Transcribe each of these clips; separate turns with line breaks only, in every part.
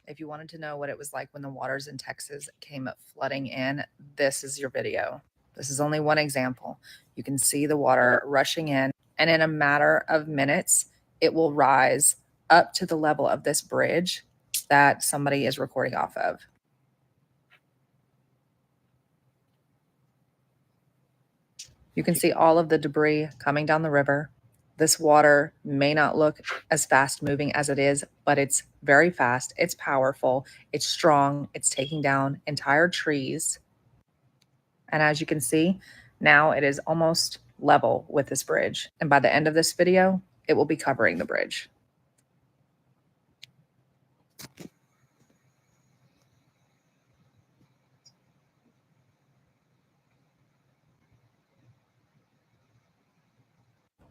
If you wanted to know what it was like when the waters in Texas came flooding in, this is your video. This is only one example. You can see the water rushing in, and in a matter of minutes, it will rise up to the level of this bridge that somebody is recording off of. You can see all of the debris coming down the river. This water may not look as fast moving as it is, but it's very fast. It's powerful. It's strong. It's taking down entire trees. And as you can see, now it is almost level with this bridge. And by the end of this video, it will be covering the bridge.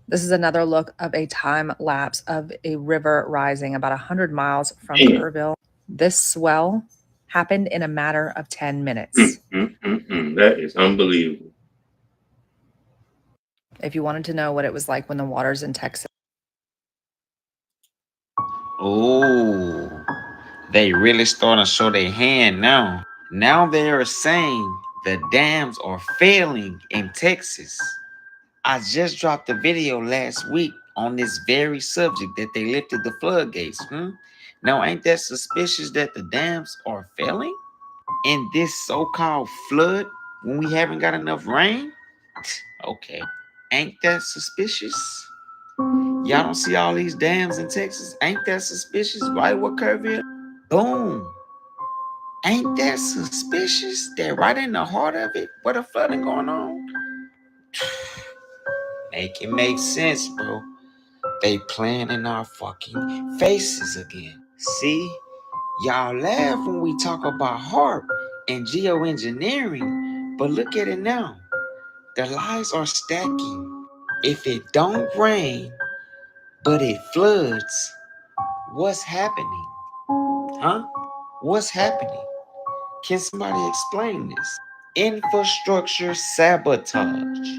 This is another look of a time lapse of a river rising about 100 miles from Kerrville. This swell happened in a matter of 10 minutes.
That is unbelievable.
If you wanted to know what it was like when the waters in Texas.
Oh, they really starting to show their hand now. Now they are saying the dams are failing in Texas. I just dropped a video last week on this very subject that they lifted the floodgates. Now, ain't that suspicious that the dams are failing in this so-called flood when we haven't got enough rain? Okay, ain't that suspicious? Y'all don't see all these dams in Texas? Ain't that suspicious? Right with Kerrville? Boom. Ain't that suspicious that right in the heart of it, where the flooding going on? Make it make sense, bro. They playing in our fucking faces again. See? Y'all laugh when we talk about HAARP and geoengineering, but look at it now. The lies are stacking. If it don't rain, but it floods, what's happening? Huh? What's happening? Can somebody explain this? Infrastructure sabotage.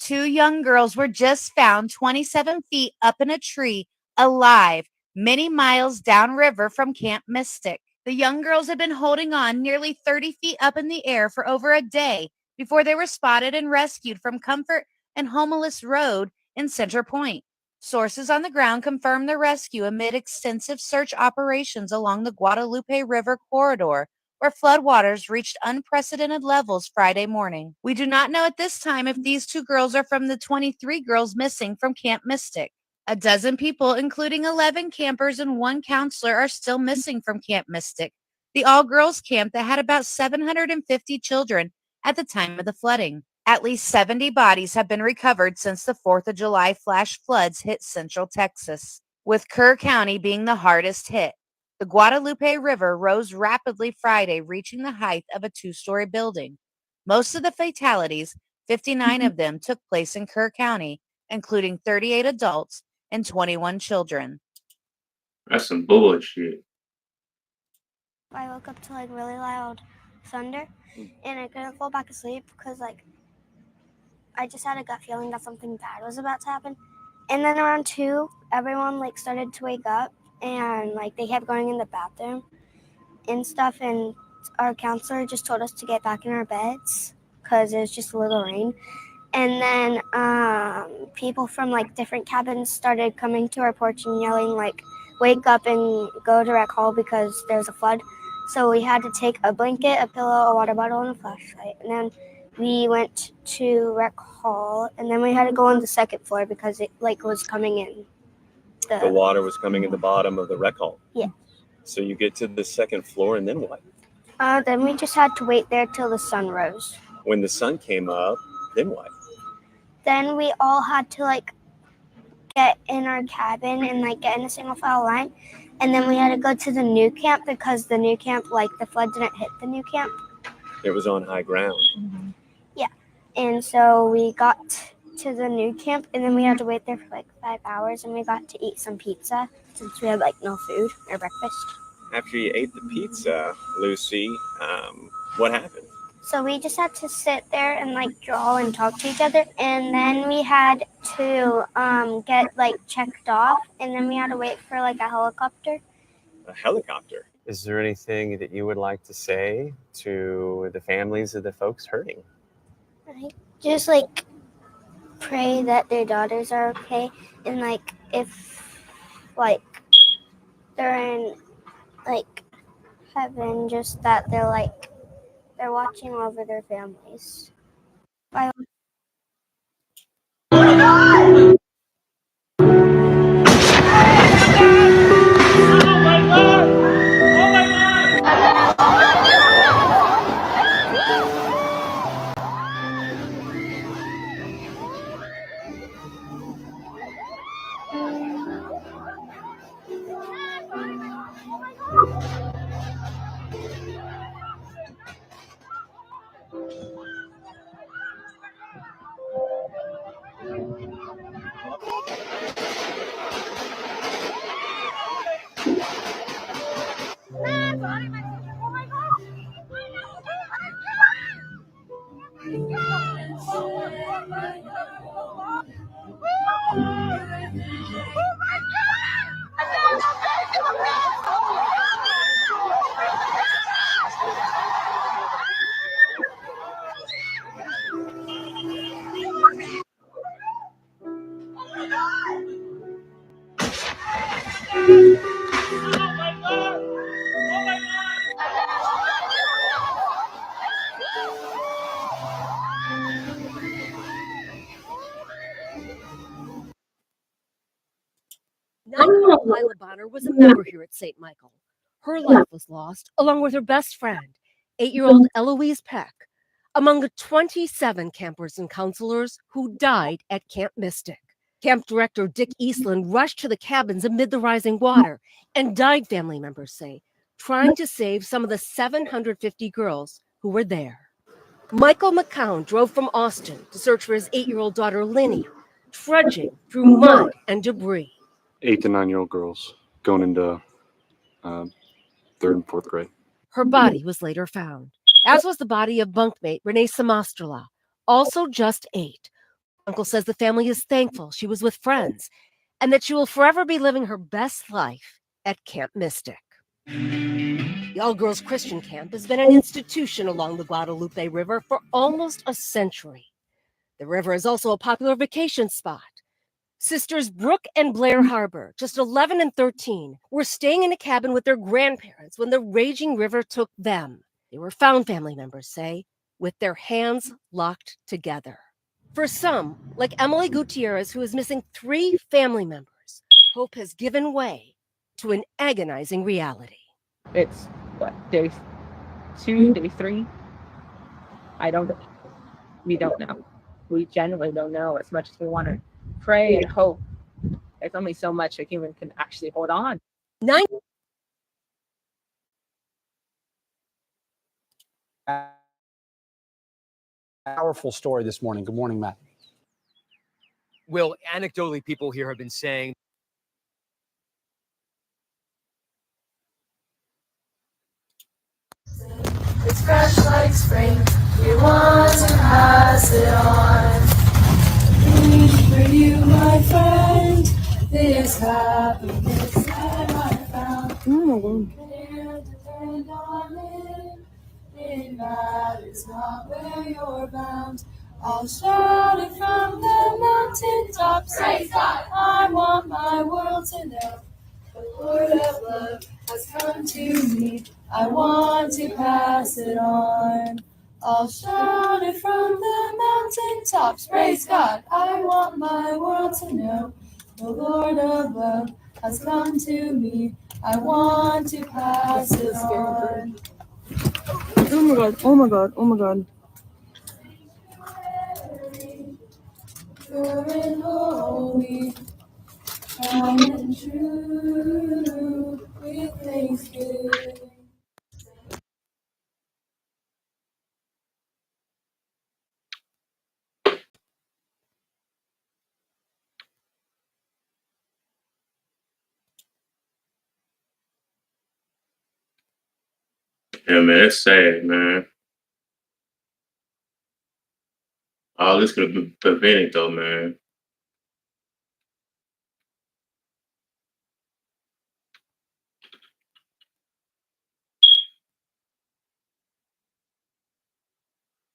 Two young girls were just found 27 feet up in a tree, alive, many miles downriver from Camp Mystic. The young girls had been holding on nearly 30 feet up in the air for over a day before they were spotted and rescued from Comfort and Homeless Road in Center Point. Sources on the ground confirmed the rescue amid extensive search operations along the Guadalupe River corridor, where floodwaters reached unprecedented levels Friday morning. We do not know at this time if these two girls are from the 23 girls missing from Camp Mystic. A dozen people, including 11 campers and one counselor, are still missing from Camp Mystic, the all-girls camp that had about 750 children at the time of the flooding. At least 70 bodies have been recovered since the 4th of July flash floods hit central Texas, with Kerr County being the hardest hit. The Guadalupe River rose rapidly Friday, reaching the height of a 2-story building. Most of the fatalities, 59 of them, took place in Kerr County, including 38 adults and 21 children.
That's some bullshit.
I woke up to like really loud thunder and I couldn't fall back asleep because I just had a gut feeling that something bad was about to happen. And then around 2, everyone started to wake up and they kept going in the bathroom and stuff, and our counselor just told us to get back in our beds because it was just a little rain. And then people from different cabins started coming to our porch and yelling wake up and go to rec hall because there's a flood. So we had to take a blanket, a pillow, a water bottle, and a flashlight. And then We went to rec hall, and then we had to go on the second floor because it was coming in.
The water was coming in the bottom of the rec hall.
Yeah.
So you get to the second floor, and then what?
Then we just had to wait there till the sun rose.
When the sun came up, then what?
Then we all had to get in our cabin and get in a single file line, and then we had to go to the new camp because the new camp, the flood didn't hit the new camp.
It was on high ground.
Mhm.
Yeah, and so we got to the new camp, and then we had to wait there for 5 hours, and we got to eat some pizza since we had no food or breakfast.
After you ate the pizza, Lucy, what happened?
So we just had to sit there and draw and talk to each other, and then we had to get checked off, and then we had to wait for a helicopter.
A helicopter. Is there anything that you would like to say to the families of the folks hurting?
Just pray that their daughters are okay, and if they're in heaven, just that they're watching over their families. Bye.
Lila Bonner was a member here at St. Michael. Her life was lost, along with her best friend, 8-year-old Eloise Peck, among the 27 campers and counselors who died at Camp Mystic. Camp director Dick Eastland rushed to the cabins amid the rising water and died, family members say, trying to save some of the 750 girls who were there. Michael McCown drove from Austin to search for his 8-year-old daughter, Linny, trudging through mud and debris.
8 to 9-year-old girls going into 3rd and 4th grade.
Her body was later found, as was the body of bunkmate Renee Samastrala, also just 8. Uncle says the family is thankful she was with friends and that she will forever be living her best life at Camp Mystic. The all-girls Christian camp has been an institution along the Guadalupe River for almost a century. The river is also a popular vacation spot. Sisters Brooke and Blair Harbor, just 11 and 13, were staying in a cabin with their grandparents when the raging river took them. They were found, family members say, with their hands locked together. For some, like Emily Gutierrez, who is missing 3 family members, hope has given way to an agonizing reality.
It's day 2, day 3? We don't know. We genuinely don't know, as much as we want to pray and hope. There's only so much a human can actually hold on.
Powerful story this morning. Good morning, Matt.
Will, anecdotally, people here have been saying
it's fresh like spring. We want to pass it on. For you, my friend, this happiness that I found. Can't depend on it. It matters not where you're bound. I'll shout it from the mountain tops. Praise God. I want my world to know the Lord of love has come to me. I want to pass it on. I'll shout it from the mountaintops. Praise God, I want my world to know. The Lord above has come to me. I want to pass it on.
Oh my god, oh my god, oh my god.
Pure and holy, tried and true, with thanksgiving.
Yeah, man, it's sad, man. All this could have been prevented, though, man.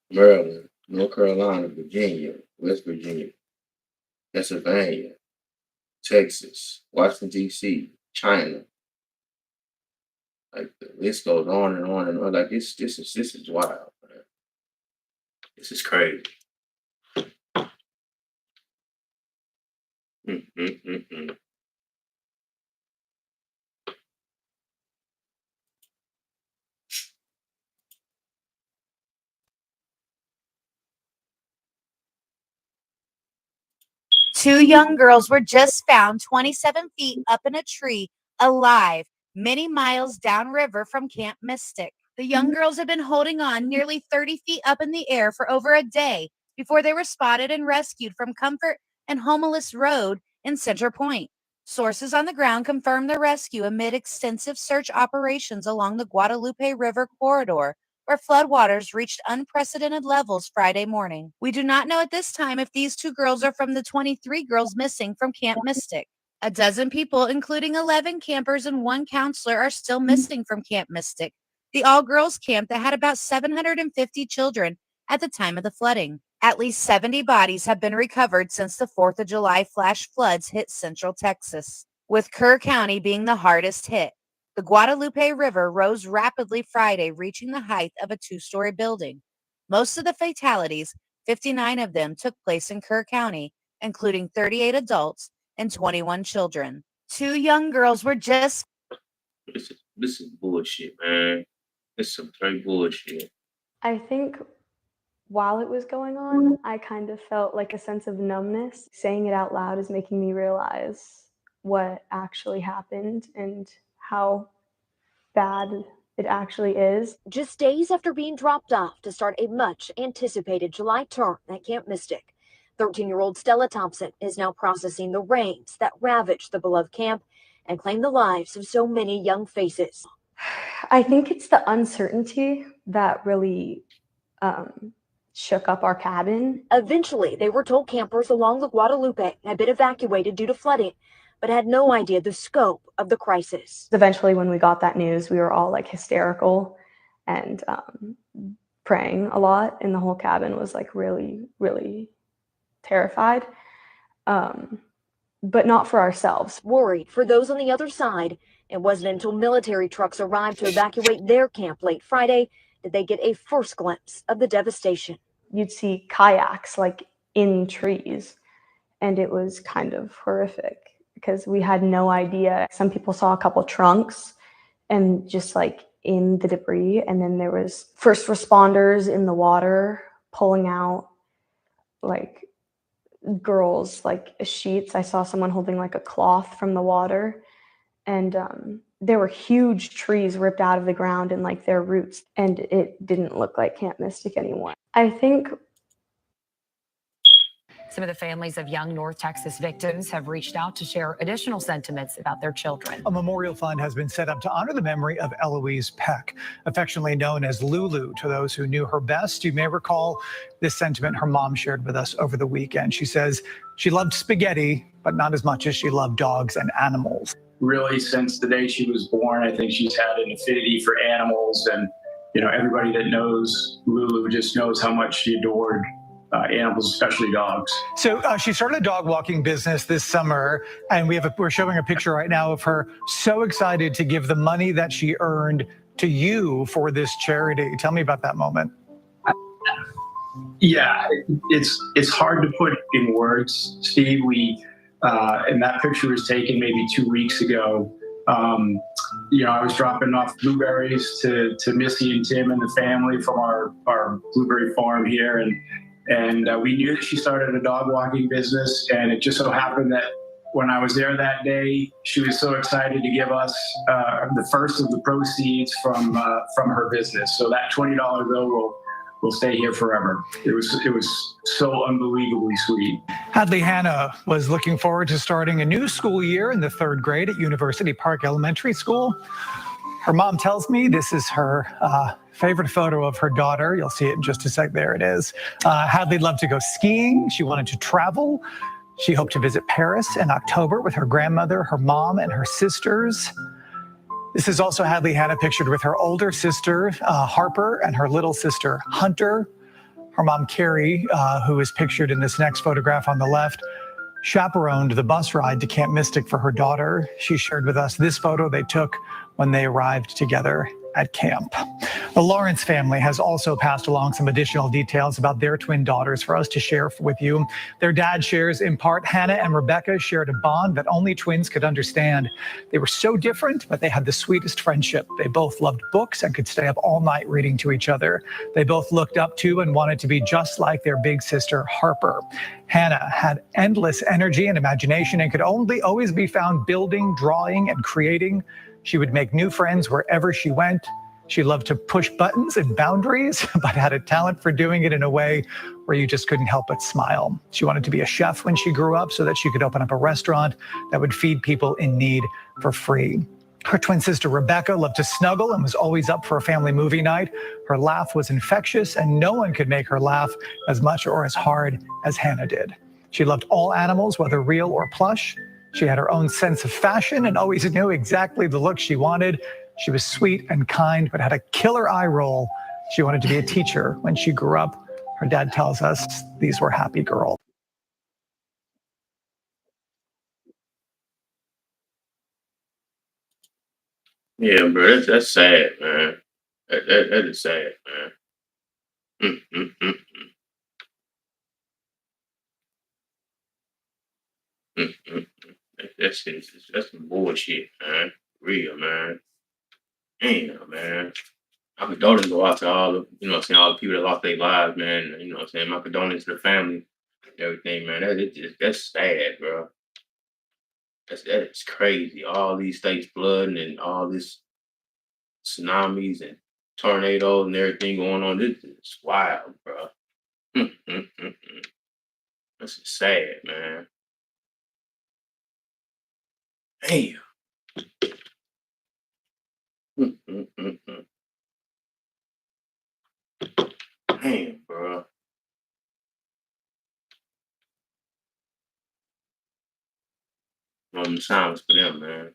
Maryland, North Carolina, Virginia, West Virginia, Pennsylvania, Texas, Washington, D.C., China. Like the list goes on and on and on. Like this is wild, man. This is crazy. Mm.
2 young girls were just found 27 feet up in a tree, alive, many miles downriver from Camp Mystic. The young girls had been holding on nearly 30 feet up in the air for over a day before they were spotted and rescued from Comfort and Homeless Road in Center Point. Sources on the ground confirmed the rescue amid extensive search operations along the Guadalupe River corridor, where floodwaters reached unprecedented levels Friday morning. We do not know at this time if these 2 girls are from the 23 girls missing from Camp Mystic. A dozen people, including 11 campers and 1 counselor, are still missing from Camp Mystic, the all-girls camp that had about 750 children at the time of the flooding. At least 70 bodies have been recovered since the 4th of July flash floods hit central Texas, with Kerr County being the hardest hit. The Guadalupe River rose rapidly Friday, reaching the height of a 2-story building. Most of the fatalities, 59 of them, took place in Kerr County, including 38 adults and 21 children. 2 young girls were just...
This is bullshit, man. This is some straight bullshit.
I think while it was going on, I kind of felt like a sense of numbness. Saying it out loud is making me realize what actually happened and how bad it actually is.
Just days after being dropped off to start a much anticipated July term at Camp Mystic, 13-year-old Stella Thompson is now processing the rains that ravaged the beloved camp and claimed the lives of so many young faces.
I think it's the uncertainty that really shook up our cabin.
Eventually, they were told campers along the Guadalupe had been evacuated due to flooding, but had no idea the scope of the crisis.
Eventually, when we got that news, we were all like hysterical and praying a lot, and the whole cabin was like really, really terrified, but not for ourselves.
Worried for those on the other side, it wasn't until military trucks arrived to evacuate their camp late Friday did they get a first glimpse of the devastation.
You'd see kayaks like in trees, and it was kind of horrific because we had no idea. Some people saw a couple trunks and just like in the debris, and then there was first responders in the water pulling out like girls, like sheets. I saw someone holding like a cloth from the water, and there were huge trees ripped out of the ground and like their roots, and it didn't look like Camp Mystic anymore. I think
some of the families of young North Texas victims have reached out to share additional sentiments about their children.
A memorial fund has been set up to honor the memory of Eloise Peck, affectionately known as Lulu to those who knew her best. You may recall this sentiment her mom shared with us over the weekend. She says she loved spaghetti, but not as much as she loved dogs and animals.
Really, since the day she was born, I think she's had an affinity for animals, and everybody that knows Lulu just knows how much she adored animals, especially dogs.
So she started a dog walking business this summer, and we're showing a picture right now of her so excited to give the money that she earned to you for this charity. Tell me about that moment.
Yeah, it's hard to put in words, Steve. And that picture was taken maybe 2 weeks ago. I was dropping off blueberries to Missy and Tim and the family from our blueberry farm here, and we knew that she started a dog walking business, and it just so happened that when I was there that day, she was so excited to give us the first of the proceeds from her business. So that $20 bill will stay here forever. It was so unbelievably sweet.
Hadley Hanna was looking forward to starting a new school year in the 3rd grade at University Park Elementary School. Her mom tells me this is her favorite photo of her daughter. You'll see it in just a sec. There it is. Hadley loved to go skiing. She wanted to travel. She hoped to visit Paris in October with her grandmother, her mom, and her sisters. This is also Hadley Hanna pictured with her older sister, Harper, and her little sister, Hunter. Her mom, Carrie, who is pictured in this next photograph on the left, chaperoned the bus ride to Camp Mystic for her daughter. She shared with us this photo they took when they arrived together at camp. The Lawrence family has also passed along some additional details about their twin daughters for us to share with you. Their dad shares in part, Hannah and Rebecca shared a bond that only twins could understand. They were so different, but they had the sweetest friendship. They both loved books and could stay up all night reading to each other. They both looked up to and wanted to be just like their big sister, Harper. Hannah had endless energy and imagination and could always be found building, drawing, and creating. She would make new friends wherever she went. She loved to push buttons and boundaries, but had a talent for doing it in a way where you just couldn't help but smile. She wanted to be a chef when she grew up so that she could open up a restaurant that would feed people in need for free. Her twin sister, Rebecca, loved to snuggle and was always up for a family movie night. Her laugh was infectious, and no one could make her laugh as much or as hard as Hannah did. She loved all animals, whether real or plush. She had her own sense of fashion and always knew exactly the look she wanted. She was sweet and kind, but had a killer eye roll. She wanted to be a teacher when she grew up. Her dad tells us these were happy girls.
Yeah, bro, that's sad, man. That is sad, man. Mm, mm, mm, mm, mm, mm. That's some bullshit, man. Real, man. Damn, man. My condolences go out to all the, all the people that lost their lives, man. My condolences to the family and everything, man. That's sad, bro. That's crazy. All these states flooding and all this tsunamis and tornadoes and everything going on. This is wild, bro. Mm, mm, mm, mm. That's sad, man. Damn. Mm, mm, mm, mm. Damn, bro. Silence for them, man.